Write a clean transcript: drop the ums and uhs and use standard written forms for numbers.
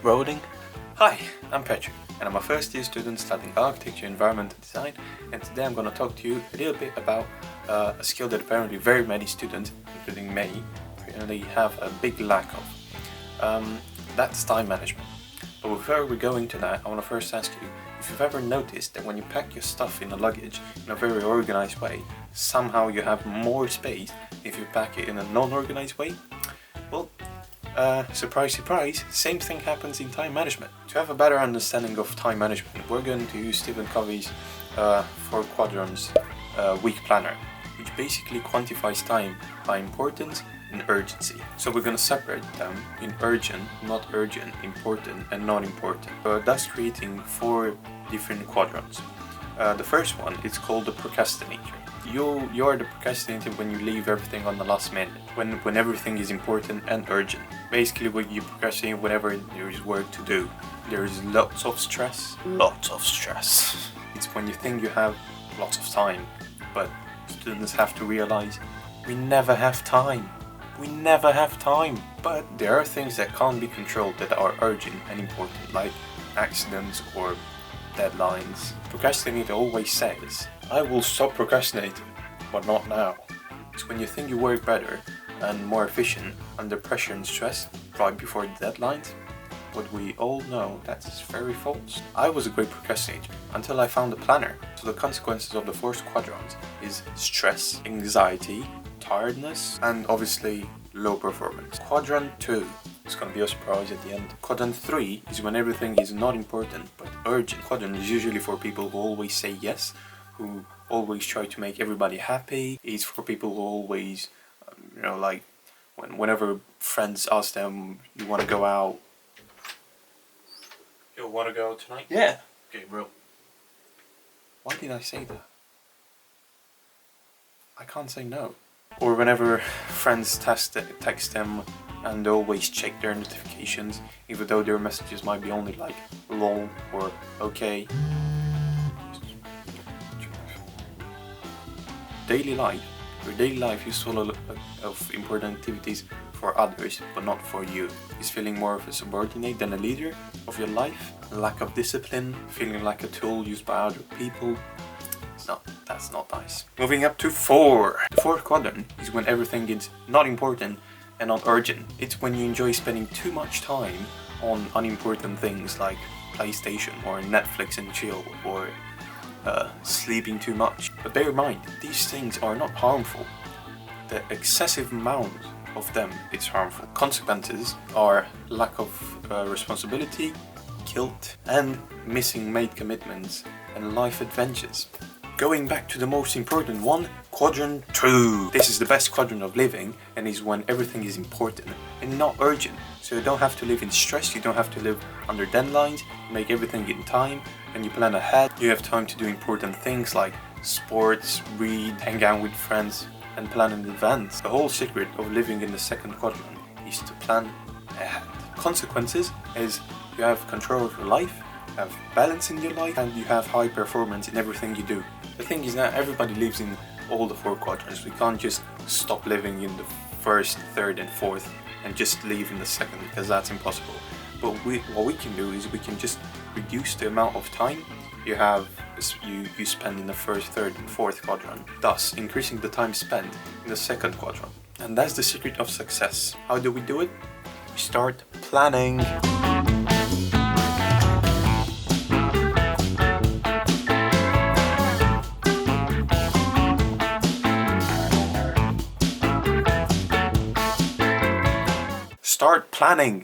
rolling? Hi, I'm Patrick and I'm a first year student studying architecture and environmental design, and today I'm going to talk to you a little bit about a skill that apparently very many students, including me, apparently have a big lack of. That's time management. But before we go into that, I want to first ask you if you've ever noticed that when you pack your stuff in a luggage in a very organized way, somehow you have more space if you pack it in a non-organized way. Well, surprise, surprise, same thing happens in time management. To have a better understanding of time management, we're going to use Stephen Covey's 4 Quadrants week planner, which basically quantifies time by importance and urgency. So we're going to separate them in urgent, not urgent, important and not important, thus creating 4 different quadrants. The first one is called the procrastinator. You're the procrastinator when you leave everything on the last minute, when everything is important and urgent. Basically when you procrastinate whenever there is work to do. There is lots of stress. It's when you think you have lots of time, but students have to realize we never have time. But there are things that can't be controlled that are urgent and important, like accidents or deadlines. Procrastinator always says, I will stop procrastinating, but not now. It's when you think you work better and more efficient under pressure and stress right before deadlines, but we all know that's very false. I was a great procrastinator until I found a planner. So the consequences of the 4 quadrants is stress, anxiety, tiredness, and obviously low performance. Quadrant 2 is going to be a surprise at the end. Quadrant 3 is when everything is not important but urgent. Quadrant is usually for people who always say yes, who always try to make everybody happy. It's for people who always, like whenever friends ask them, you want to go out? You want to go tonight? Yeah. Okay, bro. Why did I say that? I can't say no. Or whenever friends text them and they always check their notifications, even though their messages might be only like lol or okay. Daily life. Your daily life is full of important activities for others, but not for you. Is feeling more of a subordinate than a leader of your life? Lack of discipline? Feeling like a tool used by other people? That's not nice. Moving up to 4. The 4th quadrant is when everything is not important and not urgent. It's when you enjoy spending too much time on unimportant things like PlayStation or Netflix and chill, or sleeping too much. But bear in mind, these things are not harmful. The excessive amount of them is harmful. Consequences are lack of responsibility, guilt, and missing made commitments and life adventures. Going back to the most important one, Quadrant 2. This is the best quadrant of living and is when everything is important and not urgent. So you don't have to live in stress, you don't have to live under deadlines, you make everything in time and you plan ahead. You have time to do important things like sports, read, hang out with friends and plan in advance. The whole secret of living in the 2nd quadrant is to plan ahead. Consequences is you have control of your life, you have balance in your life, and you have high performance in everything you do. The thing is that everybody lives in all the 4 quadrants. We can't just stop living in the 1st, 3rd and 4th and just leave in the 2nd, because that's impossible. But what we can do is we can just reduce the amount of time you spend in the 1st, 3rd and 4th quadrant, thus increasing the time spent in the 2nd quadrant. And that's the secret of success. How do we do it? We start planning. Start planning.